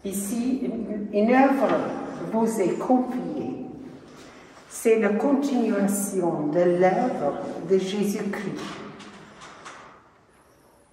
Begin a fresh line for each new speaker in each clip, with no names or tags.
Ici, une œuvre vous est confiée. C'est la continuation de l'œuvre de Jésus-Christ.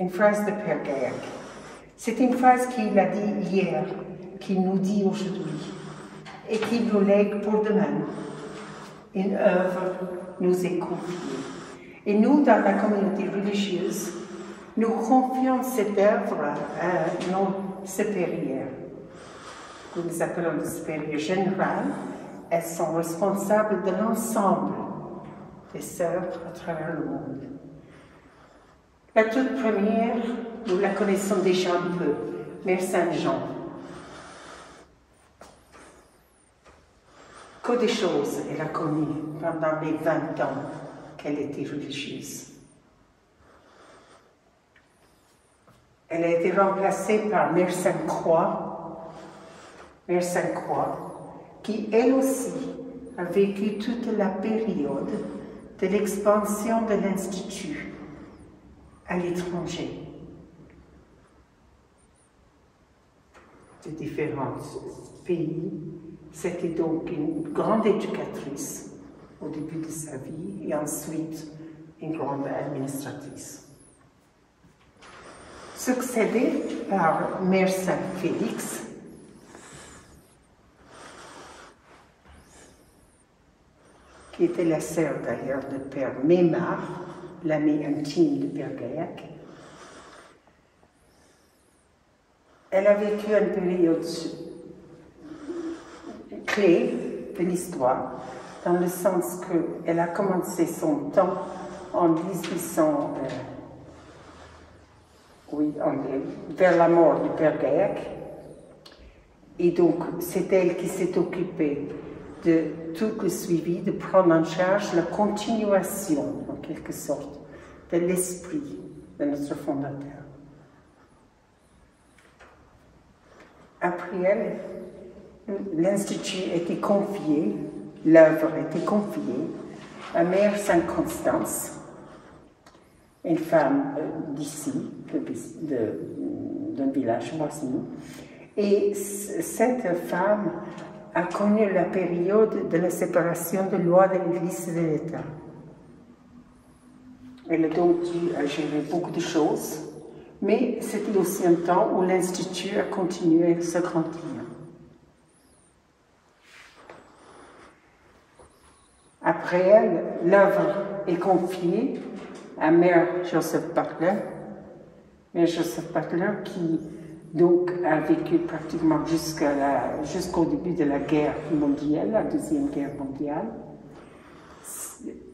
Une phrase de Père Gaillac. C'est une phrase qu'il a dit hier, qu'il nous dit aujourd'hui, et qu'il nous lègue pour demain. Une œuvre nous est confiée. Et nous, dans la communauté religieuse, nous confions cette œuvre à nos supérieurs. Nous appelons les supérieurs généraux. Elles sont responsables de l'ensemble des sœurs à travers le monde. La toute première, nous la connaissons déjà un peu, Mère Saint-Jean. Que des choses elle a connues pendant les 20 ans qu'elle était religieuse. Elle a été remplacée par Mère Sainte-Croix, qui elle aussi a vécu toute la période de l'expansion de l'Institut à l'étranger, de différents pays. C'était donc une grande éducatrice au début de sa vie et ensuite une grande administratrice. Succédée par Mère Saint-Félix, qui était la sœur d'ailleurs de Père Mémard, l'ami intime de Père Gaillac. Elle a vécu une période clé de l'histoire, dans le sens qu'elle a commencé son temps en 1800, vers la mort du Père Gaillac. Et donc, c'est elle qui s'est occupée de tout le suivi, de prendre en charge la continuation, en quelque sorte, de l'esprit de notre fondateur. Après elle, l'Institut était confié, l'œuvre était confiée à Mère Sainte-Constance, une femme d'ici, d'un village voisin. Et cette femme a connu la période de la séparation de loi de l'Église et de l'État. Elle a donc dû gérer beaucoup de choses, mais c'était aussi un temps où l'Institut a continué à s'agrandir. Après elle, l'œuvre est confiée à Mère Joseph Butler. Mère Joseph Butler qui donc a vécu pratiquement jusqu'au début de la guerre mondiale, la Deuxième Guerre mondiale.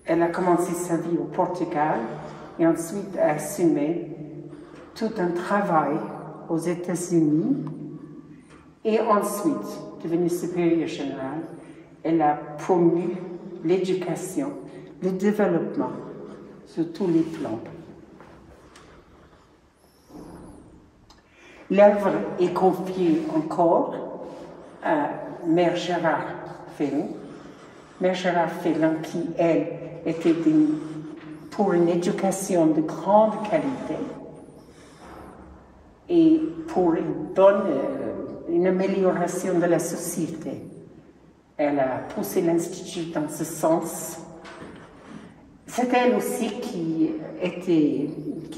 Elle a commencé sa vie au Portugal et ensuite a assumé tout un travail aux États-Unis et ensuite, devenue supérieure générale, elle a promu l'éducation, le développement sur tous les plans. L'œuvre est confiée encore à Mère Gérard Félin. Mère Gérard Félin qui, elle, était pour une éducation de grande qualité et pour une amélioration de la société. Elle a poussé l'Institut dans ce sens. C'est elle aussi qui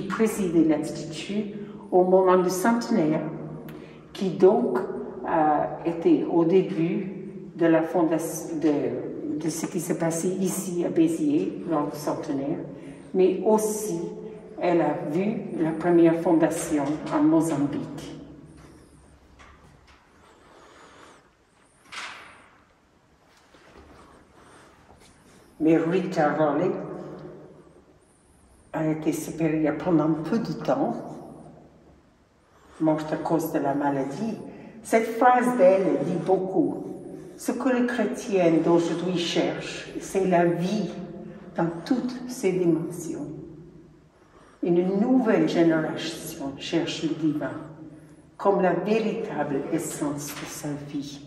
présidait l'Institut au moment du centenaire, qui donc était au début de la fondation de ce qui s'est passé ici à Béziers lors du centenaire, mais aussi elle a vu la première fondation en Mozambique. Mais Rita Rawley a été supérieure pendant peu de temps, morte à cause de la maladie. Cette phrase d'elle dit beaucoup. Ce que les chrétiens d'aujourd'hui cherchent, c'est la vie dans toutes ses dimensions. Une nouvelle génération cherche le divin comme la véritable essence de sa vie.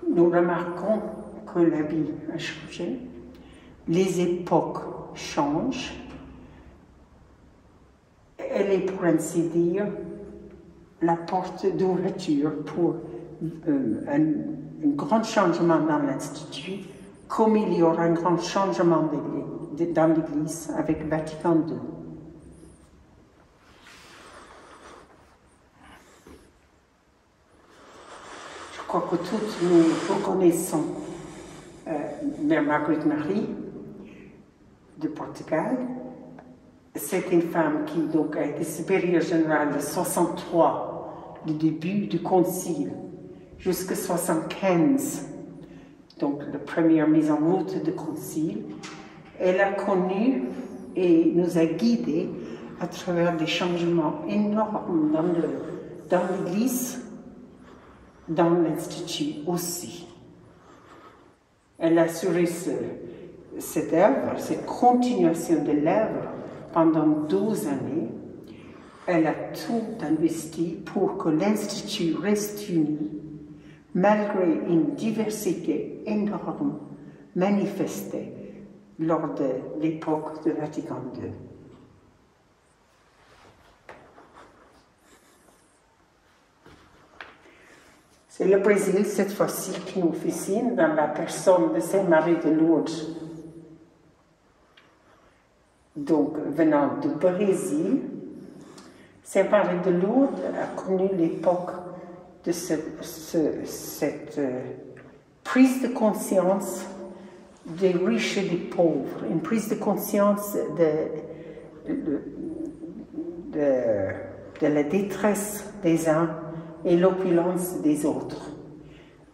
Nous remarquons que la vie a changé, les époques changent. Elle est, pour ainsi dire, la porte d'ouverture pour un grand changement dans l'Institut, comme il y aura un grand changement dans l'Église avec Vatican II. Je crois que toutes nous reconnaissons Mère Marguerite Marie de Portugal. C'est une femme qui donc, a été supérieure générale de 63, du début du concile, jusqu'à 75, donc la première mise en route du concile. Elle a connu et nous a guidés à travers des changements énormes dans l'Église, dans l'Institut aussi. Elle a assuré cette œuvre, cette continuation de l'œuvre pendant 12 années. Elle a tout investi pour que l'Institut reste uni, malgré une diversité énorme manifestée lors de l'époque de Vatican II. C'est le Brésil, cette fois-ci, qui nous fascine dans la personne de Sainte-Marie de Lourdes. Donc, venant du Brésil, Sainte-Marie de Lourdes a connu l'époque de cette prise de conscience des riches et des pauvres, une prise de conscience de la détresse des uns et l'opulence des autres.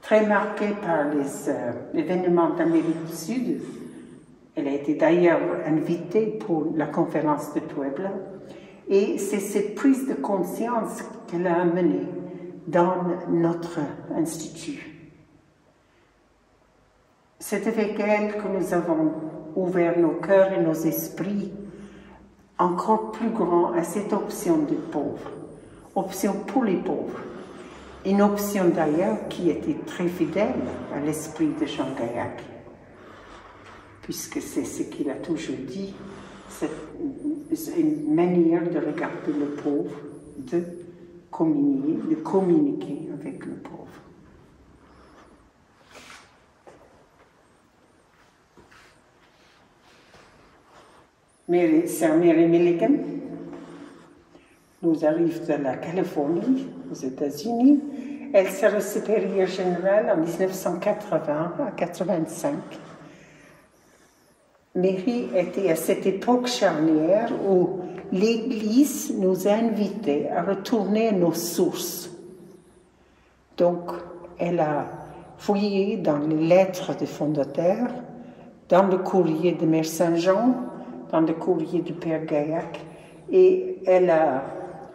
Très marquée par les événements d'Amérique du Sud, elle a été d'ailleurs invitée pour la conférence de Puebla, et c'est cette prise de conscience qu'elle a amenée dans notre institut. C'est avec elle que nous avons ouvert nos cœurs et nos esprits encore plus grands à cette option des pauvres, option pour les pauvres. Une option d'ailleurs qui était très fidèle à l'esprit de Jean Gaillac, puisque c'est ce qu'il a toujours dit, c'est une manière de regarder le pauvre, de communiquer avec le pauvre. Sœur Mary Milligan nous arrive de la Californie, aux États-Unis. Elle sera supérieure générale en 1980 à 85. Mary était à cette époque charnière où l'Église nous a invités à retourner à nos sources. Donc, elle a fouillé dans les lettres des fondateurs, dans le courrier de Mère Saint-Jean, dans le courrier du Père Gaillac, et elle a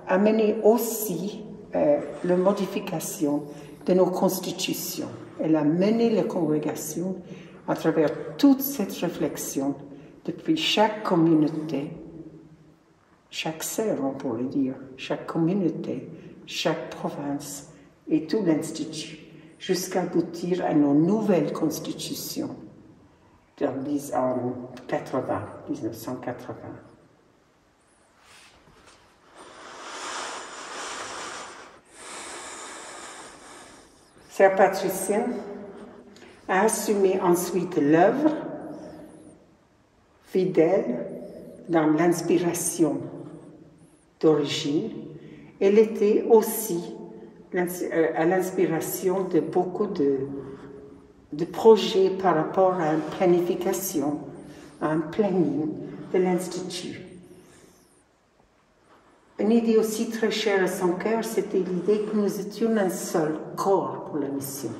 amené aussi la modification de nos constitutions. Elle a mené la congrégation à travers toute cette réflexion depuis chaque communauté, chaque sœur, on pourrait dire, chaque communauté, chaque province et tout l'Institut, jusqu'à aboutir à nos nouvelles constitutions en 1980. Sœur Patricia a assumé ensuite l'œuvre fidèle dans l'inspiration d'origine. Elle était aussi à l'inspiration de beaucoup de projets par rapport à une planification, à un planning de l'Institut. Une idée aussi très chère à son cœur, c'était l'idée que nous étions un seul corps pour la mission.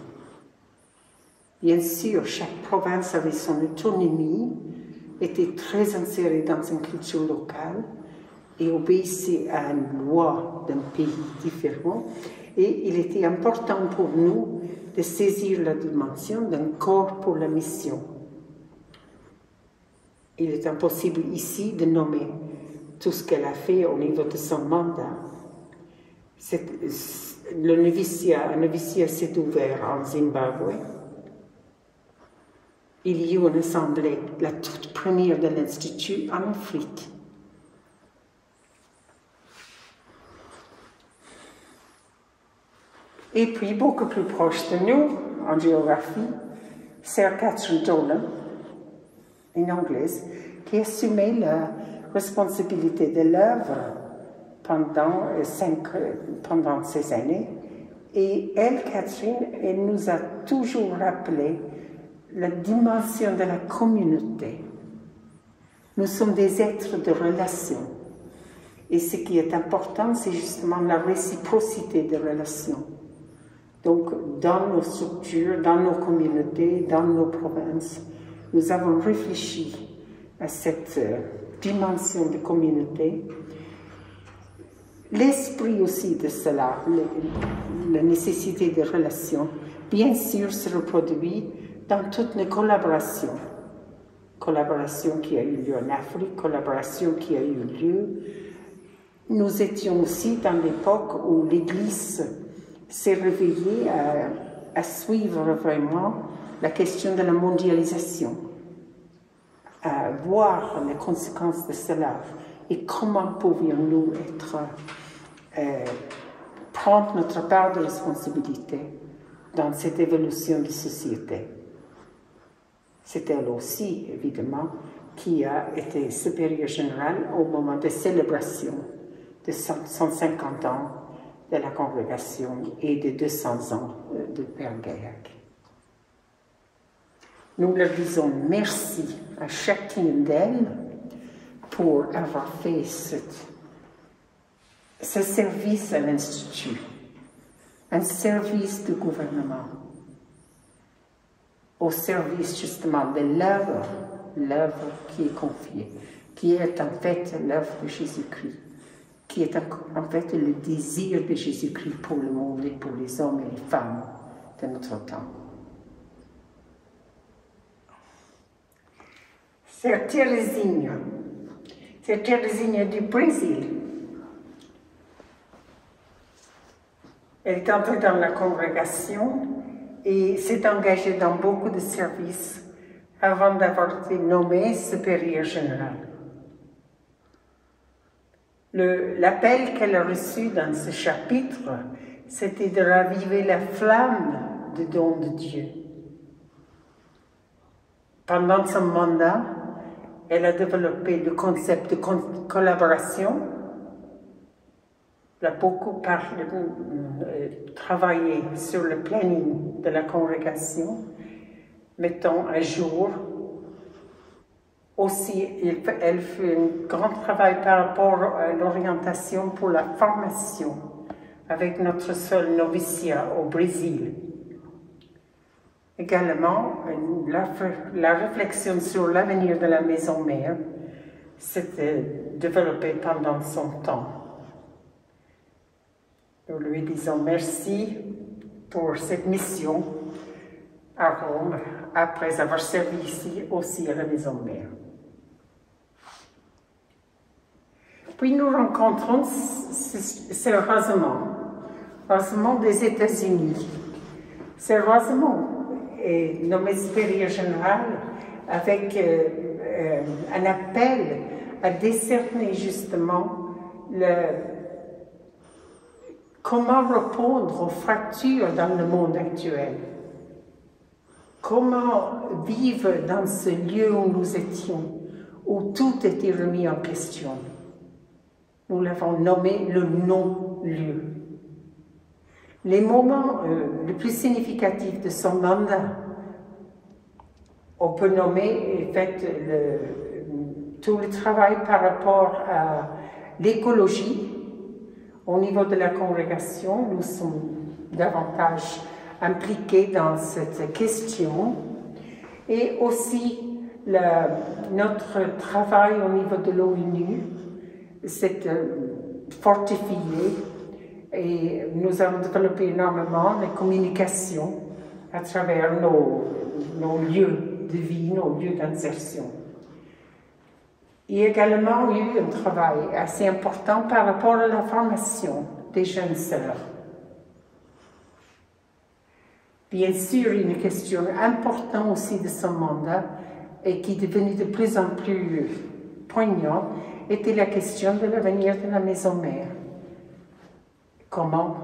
Bien sûr, chaque province avait son autonomie, était très insérée dans une culture locale et obéissait à une loi d'un pays différent. Et il était important pour nous de saisir la dimension d'un corps pour la mission. Il est impossible ici de nommer tout ce qu'elle a fait au niveau de son mandat. Un noviciat s'est ouvert en Zimbabwe. Il y a eu une assemblée, la toute première de l'Institut, en Afrique. Et puis, beaucoup plus proche de nous, en géographie, Sir Catherine Dolan, une Anglaise, qui assumait la responsabilité de l'œuvre pendant ces années. Et elle, Catherine, elle nous a toujours rappelé la dimension de la communauté. Nous sommes des êtres de relation. Et ce qui est important, c'est justement la réciprocité des relations. Donc, dans nos structures, dans nos communautés, dans nos provinces, nous avons réfléchi à cette dimension de communauté. L'esprit aussi de cela, la nécessité des relations, bien sûr, se reproduit dans toutes les collaborations. Collaboration qui a eu lieu en Afrique, collaboration qui a eu lieu. Nous étions aussi dans l'époque où l'Église s'est réveillée à suivre vraiment la question de la mondialisation, à voir les conséquences de cela et comment pouvions-nous prendre notre part de responsabilité dans cette évolution de société. C'est elle aussi, évidemment, qui a été supérieure générale au moment des célébrations de 150 ans de la congrégation et de 200 ans de Père Gaillac. Nous leur disons merci à chacune d'elles pour avoir fait ce service à l'Institut, un service du gouvernement, au service justement de l'œuvre qui est confiée, qui est en fait l'œuvre de Jésus-Christ, qui est en fait le désir de Jésus-Christ pour le monde et pour les hommes et les femmes de notre temps. C'est Teresinha du Brésil. Elle est entrée dans la congrégation et s'est engagée dans beaucoup de services avant d'avoir été nommée supérieure générale. L'appel qu'elle a reçu dans ce chapitre, c'était de raviver la flamme du don de Dieu. Pendant son mandat, elle a développé le concept de collaboration. Elle a beaucoup travaillé sur le planning de la congrégation, mettant à jour. Aussi, elle fait un grand travail par rapport à l'orientation pour la formation avec notre seul noviciat au Brésil. Également, la réflexion sur l'avenir de la maison mère s'était développée pendant son temps. Nous lui disons merci pour cette mission à Rome, après avoir servi ici aussi à la maison mère. Puis nous rencontrons Sir Rosamond des États-Unis. Sir Rosamond est nommé supérieur général avec un appel à décerner justement comment répondre aux fractures dans le monde actuel. Comment vivre dans ce lieu où nous étions, où tout était remis en question. Nous l'avons nommé le non-lieu. Les moments les plus significatifs de son mandat, on peut nommer en fait tout le travail par rapport à l'écologie. Au niveau de la congrégation, nous sommes davantage impliqués dans cette question. Et aussi notre travail au niveau de l'ONU s'est fortifié. Et nous avons développé énormément de communication à travers nos lieux de vie, nos lieux d'insertion. Il y a également eu un travail assez important par rapport à la formation des jeunes sœurs. Bien sûr, une question importante aussi de son mandat et qui est devenue de plus en plus poignante était la question de l'avenir de la maison mère. comment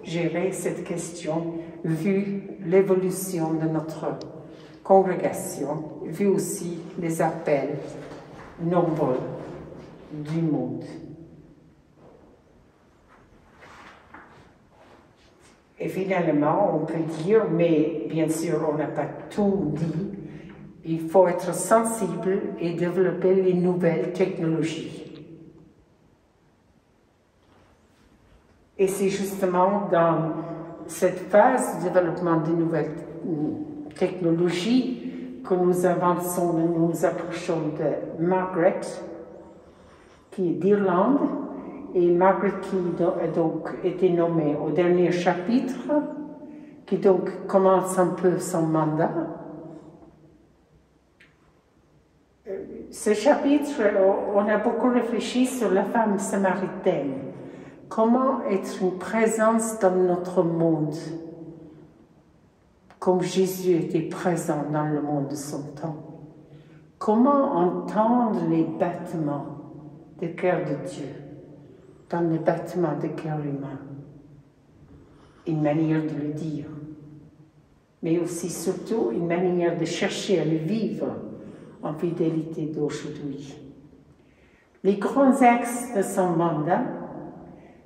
gérer cette question, vu l'évolution de notre congrégation, vu aussi les appels nombreux du monde. Et finalement, on peut dire, mais bien sûr, on n'a pas tout dit, il faut être sensible et développer les nouvelles technologies. Et c'est justement dans cette phase de développement des nouvelles technologies que nous avançons, nous nous approchons de Margaret, qui est d'Irlande, et Margaret qui a donc été nommée au dernier chapitre, qui donc commence un peu son mandat. Ce chapitre, on a beaucoup réfléchi sur la femme samaritaine. Comment être une présence dans notre monde, comme Jésus était présent dans le monde de son temps. Comment entendre les battements de cœur de Dieu dans les battements de cœur humain. Une manière de le dire, mais aussi surtout une manière de chercher à le vivre en fidélité d'aujourd'hui. Les grands axes de son mandat,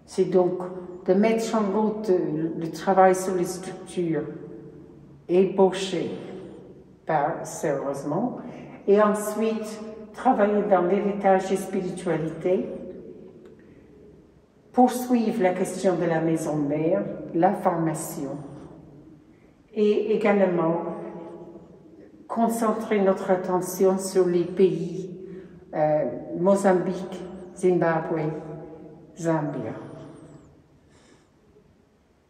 c'est donc de mettre en route le travail sur les structures ébauchées par sérieusement, et ensuite travailler dans l'héritage et spiritualité, poursuivre la question de la maison mère, la formation, et également concentrer notre attention sur les pays Mozambique, Zimbabwe, Zambia.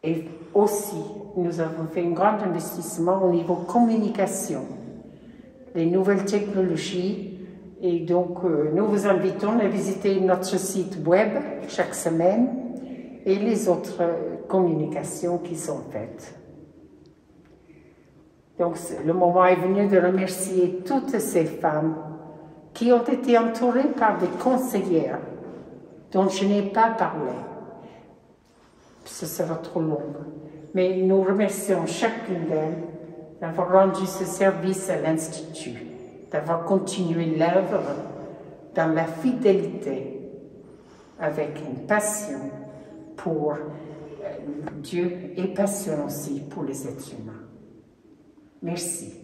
Et aussi, nous avons fait un grand investissement au niveau communication, les nouvelles technologies, et donc nous vous invitons à visiter notre site web chaque semaine et les autres communications qui sont faites. Donc le moment est venu de remercier toutes ces femmes qui ont été entourées par des conseillères dont je n'ai pas parlé. Ce sera trop long. Mais nous remercions chacune d'elles d'avoir rendu ce service à l'Institut, d'avoir continué l'œuvre dans la fidélité, avec une passion pour Dieu et passion aussi pour les êtres humains. Merci.